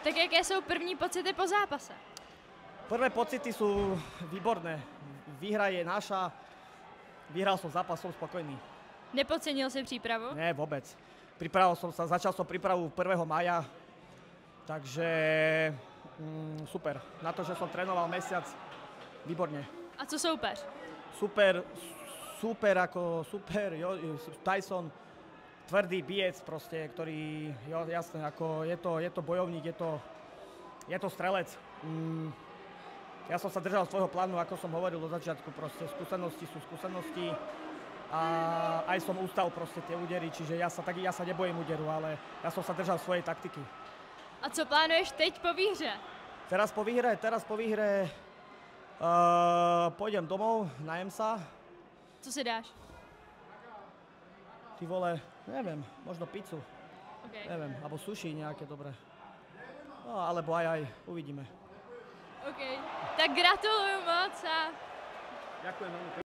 Tak jaké jsou první pocity po zápase? Prvé pocity sú výborné. Výhra je naša. Vyhral som zápas, som spokojný. Nepodcenil si přípravu? Ne, vôbec. Začal som prípravu 1. mája, takže super. Na to, že som trénoval mesiac, výborne. A co soupeř? Super, Tyson, tvrdý bijec proste, ktorý, jo, jasné, ako je to bojovník, je to strelec. Ja som sa držal svojho plánu, ako som hovoril od začiatku, proste skúsenosti sú skúsenosti a aj som ustal proste tie údery, čiže ja sa nebojím úderu, ale ja som sa držal svojej taktiky. A co plánuješ teď po výhře? Teraz po výhre pôjdem domov, najem sa. Co si dáš? Ty vole, neviem, možno pizzu, Okay. neviem, alebo sushi nejaké dobré. No, alebo aj, uvidíme. OK. Tak gratuluju moc a Ďakujem veľmi.